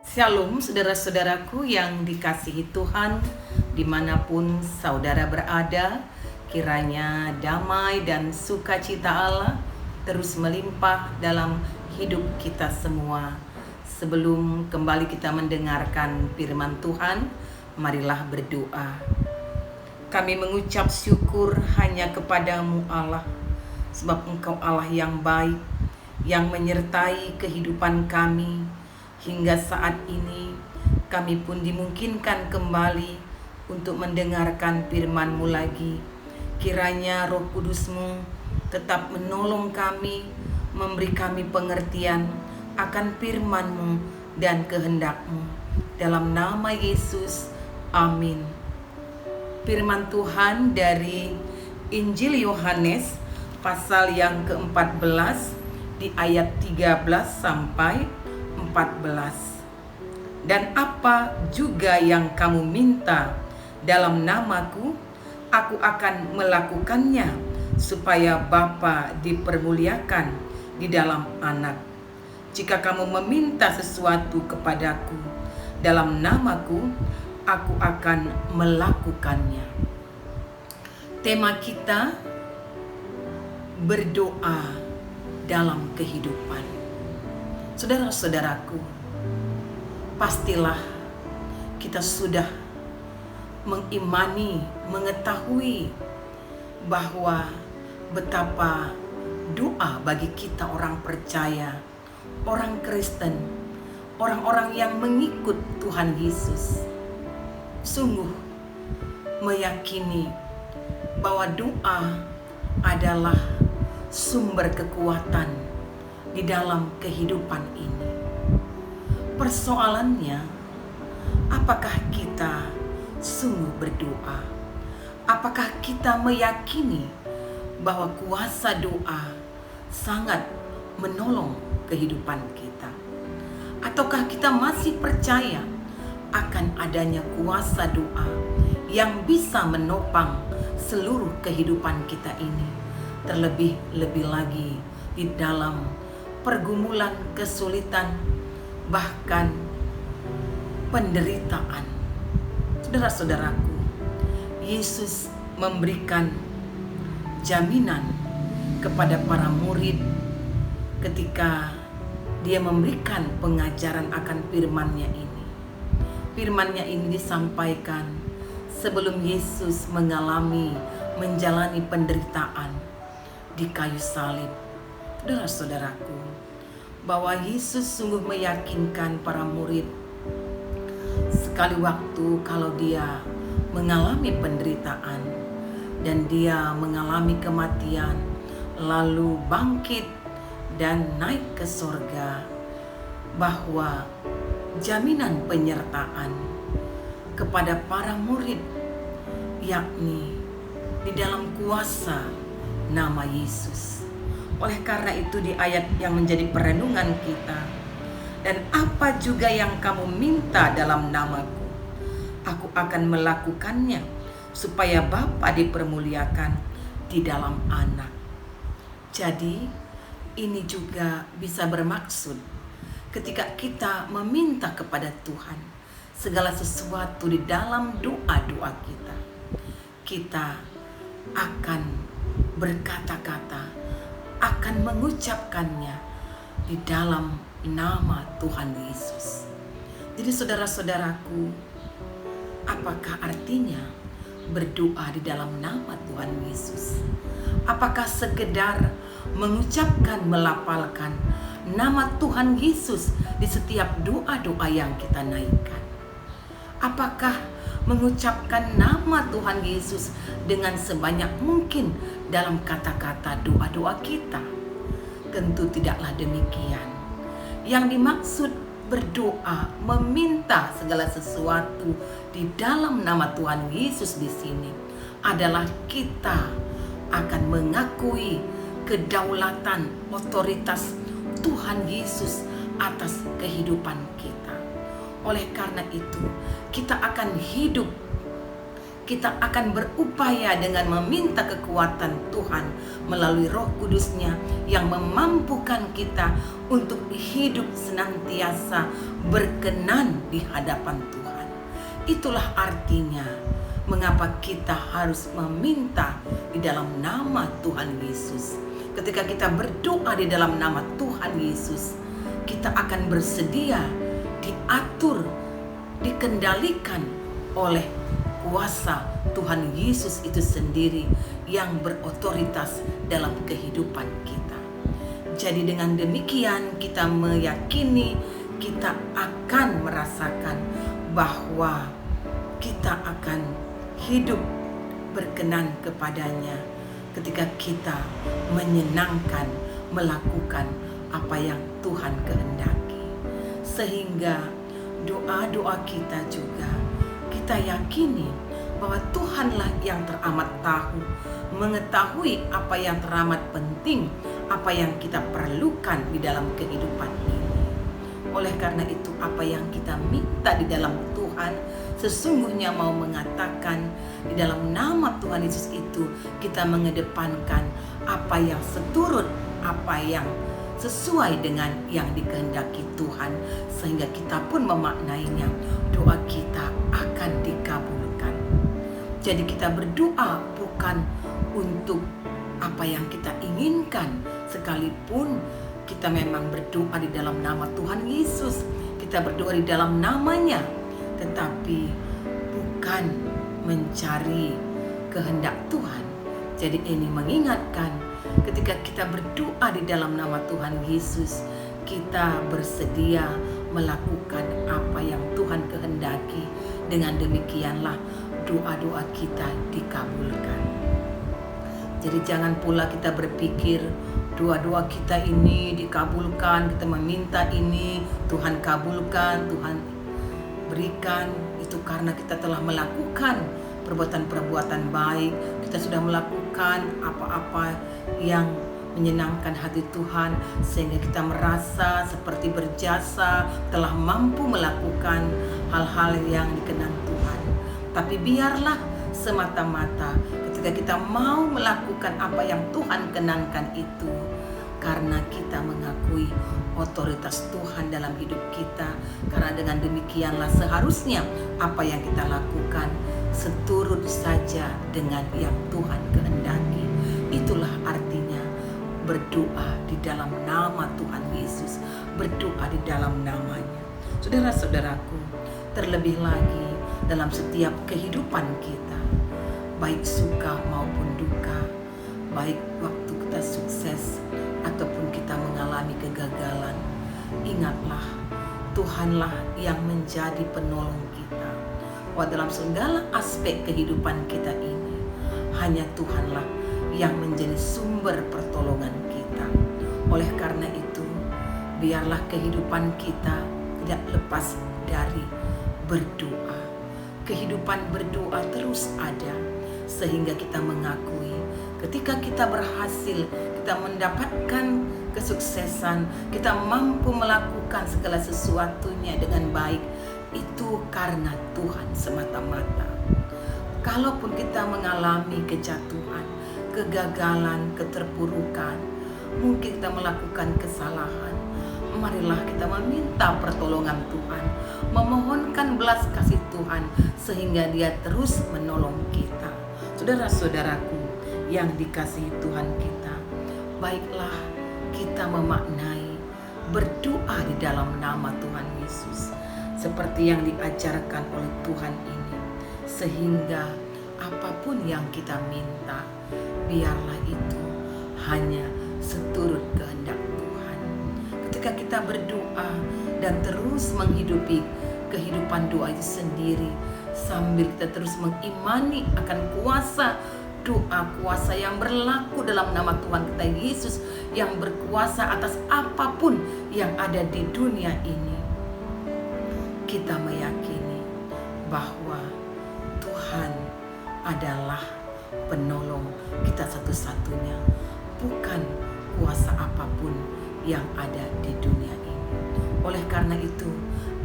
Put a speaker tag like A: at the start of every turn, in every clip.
A: Shalom saudara-saudaraku yang dikasihi Tuhan, dimanapun saudara berada, kiranya damai dan sukacita Allah terus melimpah dalam hidup kita semua. Sebelum kembali kita mendengarkan firman Tuhan, marilah berdoa. Kami mengucap syukur hanya kepadamu Allah, sebab Engkau Allah yang baik, yang menyertai kehidupan kami. Hingga saat ini kami pun dimungkinkan kembali untuk mendengarkan firman-Mu lagi. Kiranya Roh Kudus-Mu tetap menolong kami, memberi kami pengertian akan firman-Mu dan kehendak-Mu. Dalam nama Yesus, amin. Firman Tuhan dari Injil Yohanes pasal yang ke-14 di ayat 13 sampai 14. Dan apa juga yang kamu minta dalam namaku, aku akan melakukannya, supaya Bapa dipermuliakan di dalam Anak. Jika kamu meminta sesuatu kepadaku dalam namaku, aku akan melakukannya. Tema kita, berdoa dalam kehidupan. Saudara-saudaraku, pastilah kita sudah mengimani, mengetahui bahwa betapa doa bagi kita orang percaya, orang Kristen, orang-orang yang mengikut Tuhan Yesus, sungguh meyakini bahwa doa adalah sumber kekuatan di dalam kehidupan ini. Persoalannya, apakah kita sungguh berdoa? Apakah kita meyakini bahwa kuasa doa sangat menolong kehidupan kita? Ataukah kita masih percaya akan adanya kuasa doa yang bisa menopang seluruh kehidupan kita ini, terlebih-lebih lagi di dalam pergumulan, kesulitan, bahkan penderitaan. Saudara-saudaraku, Yesus memberikan jaminan kepada para murid ketika dia memberikan pengajaran akan firman-Nya ini. Firman-Nya ini disampaikan sebelum Yesus menjalani penderitaan di kayu salib. Saudara-saudaraku, bahwa Yesus sungguh meyakinkan para murid sekali waktu kalau dia mengalami penderitaan dan dia mengalami kematian, lalu bangkit dan naik ke sorga, bahwa jaminan penyertaan kepada para murid, yakni di dalam kuasa nama Yesus. Oleh karena itu di ayat yang menjadi perenungan kita, dan apa juga yang kamu minta dalam namaku, aku akan melakukannya, supaya Bapa dipermuliakan di dalam Anak. Jadi ini juga bisa bermaksud ketika kita meminta kepada Tuhan segala sesuatu di dalam doa-doa kita, kita akan berkata-kata, akan mengucapkannya di dalam nama Tuhan Yesus. Jadi saudara-saudaraku, apakah artinya berdoa di dalam nama Tuhan Yesus? Apakah sekedar mengucapkan, melafalkan nama Tuhan Yesus di setiap doa-doa yang kita naikkan? Apakah mengucapkan nama Tuhan Yesus dengan sebanyak mungkin dalam kata-kata doa-doa kita? Tentu tidaklah demikian. Yang dimaksud berdoa, meminta segala sesuatu di dalam nama Tuhan Yesus di sini adalah kita akan mengakui kedaulatan, otoritas Tuhan Yesus atas kehidupan kita. Oleh karena itu, kita akan hidup, kita akan berupaya dengan meminta kekuatan Tuhan melalui Roh Kudus-Nya yang memampukan kita untuk hidup senantiasa berkenan di hadapan Tuhan. Itulah artinya mengapa kita harus meminta di dalam nama Tuhan Yesus. Ketika kita berdoa di dalam nama Tuhan Yesus, kita akan bersedia diatur, dikendalikan oleh kuasa Tuhan Yesus itu sendiri yang berotoritas dalam kehidupan kita. Jadi dengan demikian kita meyakini kita akan merasakan bahwa kita akan hidup berkenan kepadanya ketika kita menyenangkan, melakukan apa yang Tuhan kehendaki. Sehingga doa-doa kita juga kita yakini bahwa Tuhanlah yang teramat tahu, mengetahui apa yang teramat penting, apa yang kita perlukan di dalam kehidupan ini. Oleh karena itu, apa yang kita minta di dalam Tuhan sesungguhnya mau mengatakan di dalam nama Tuhan Yesus itu kita mengedepankan apa yang seturut, apa yang sesuai dengan yang dikehendaki Tuhan, sehingga kita pun memaknainya, doa kita akan dikabulkan. Jadi kita berdoa bukan untuk apa yang kita inginkan, sekalipun kita memang berdoa di dalam nama Tuhan Yesus, kita berdoa di dalam namanya, tetapi bukan mencari kehendak Tuhan. Jadi ini mengingatkan ketika kita berdoa di dalam nama Tuhan Yesus, kita bersedia melakukan apa yang Tuhan kehendaki. Dengan demikianlah doa-doa kita dikabulkan. Jadi jangan pula kita berpikir doa-doa kita ini dikabulkan, kita meminta ini, Tuhan kabulkan, Tuhan berikan, itu karena kita telah melakukan perbuatan-perbuatan baik, kita sudah melakukan apa-apa yang menyenangkan hati Tuhan, sehingga kita merasa seperti berjasa, telah mampu melakukan hal-hal yang dikenang Tuhan. Tapi biarlah semata-mata ketika kita mau melakukan apa yang Tuhan kenangkan itu, karena kita mengakui otoritas Tuhan dalam hidup kita, karena dengan demikianlah seharusnya apa yang kita lakukan seturut saja dengan yang Tuhan kehendaki. Itulah artinya berdoa di dalam nama Tuhan Yesus, berdoa di dalam namanya. Saudara-saudaraku, terlebih lagi dalam setiap kehidupan kita, baik suka maupun duka, baik waktu kita sukses ataupun kita mengalami kegagalan, ingatlah Tuhanlah yang menjadi penolong kita. Bahwa dalam segala aspek kehidupan kita ini, hanya Tuhanlah yang menjadi sumber pertolongan kita. Oleh karena itu, biarlah kehidupan kita tidak lepas dari berdoa. Kehidupan berdoa terus ada, sehingga kita mengakui ketika kita berhasil, kita mendapatkan kesuksesan, kita mampu melakukan segala sesuatunya dengan baik, itu karena Tuhan semata-mata. Kalaupun kita mengalami kejatuhan, kegagalan, keterpurukan, mungkin kita melakukan kesalahan, marilah kita meminta pertolongan Tuhan, memohonkan belas kasih Tuhan, sehingga Dia terus menolong kita. Saudara-saudaraku yang dikasihi Tuhan kita, baiklah kita memaknai berdoa di dalam nama Tuhan Yesus seperti yang diajarkan oleh Tuhan ini, sehingga apapun yang kita minta, biarlah itu hanya seturut kehendak Tuhan. Ketika kita berdoa dan terus menghidupi kehidupan doa itu sendiri, sambil kita terus mengimani akan kuasa doa, kuasa yang berlaku dalam nama Tuhan kita Yesus, yang berkuasa atas apapun yang ada di dunia ini, kita meyakini bahwa Tuhan adalah penolong kita satu-satunya, bukan kuasa apapun yang ada di dunia ini. Oleh karena itu,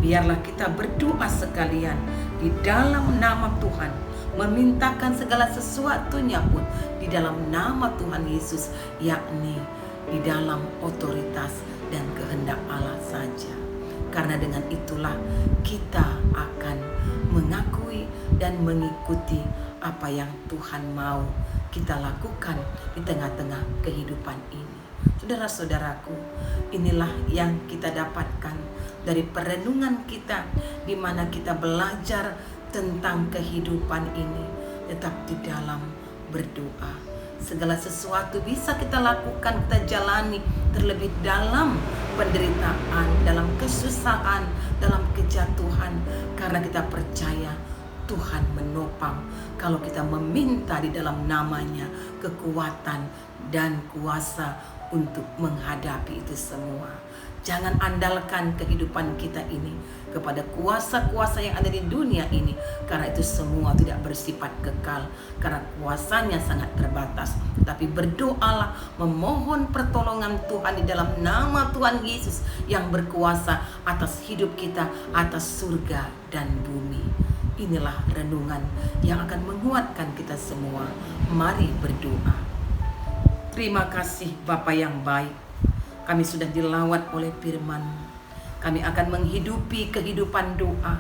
A: biarlah kita berdoa sekalian di dalam nama Tuhan, memintakan segala sesuatunya pun di dalam nama Tuhan Yesus, yakni di dalam otoritas dan kehendak Allah saja. Karena dengan itulah kita akan mengakui dan mengikuti apa yang Tuhan mau kita lakukan di tengah-tengah kehidupan ini. Saudara-saudaraku, inilah yang kita dapatkan dari perenungan kita, di mana kita belajar tentang kehidupan ini, tetap di dalam berdoa. Segala sesuatu bisa kita lakukan, kita jalani, terlebih dalam penderitaan, dalam kesusahan, dalam kejatuhan, karena kita percaya Tuhan menopang kalau kita meminta di dalam namanya kekuatan dan kuasa untuk menghadapi itu semua. Jangan andalkan kehidupan kita ini kepada kuasa-kuasa yang ada di dunia ini, karena itu semua tidak bersifat kekal, karena kuasanya sangat terbatas. Tapi berdoalah, memohon pertolongan Tuhan di dalam nama Tuhan Yesus yang berkuasa atas hidup kita, atas surga dan bumi. Inilah renungan yang akan menguatkan kita semua. Mari berdoa. Terima kasih Bapa yang baik, kami sudah dilawat oleh firman. Kami akan menghidupi kehidupan doa.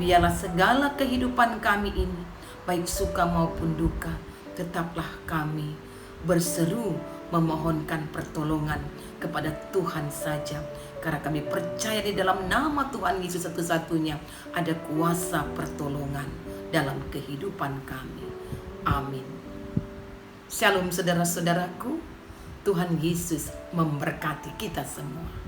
A: Biarlah segala kehidupan kami ini, baik suka maupun duka, tetaplah kami berseru memohonkan pertolongan kepada Tuhan saja. Karena kami percaya di dalam nama Tuhan Yesus satu-satunya ada kuasa pertolongan dalam kehidupan kami. Amin. Shalom saudara-saudaraku, Tuhan Yesus memberkati kita semua.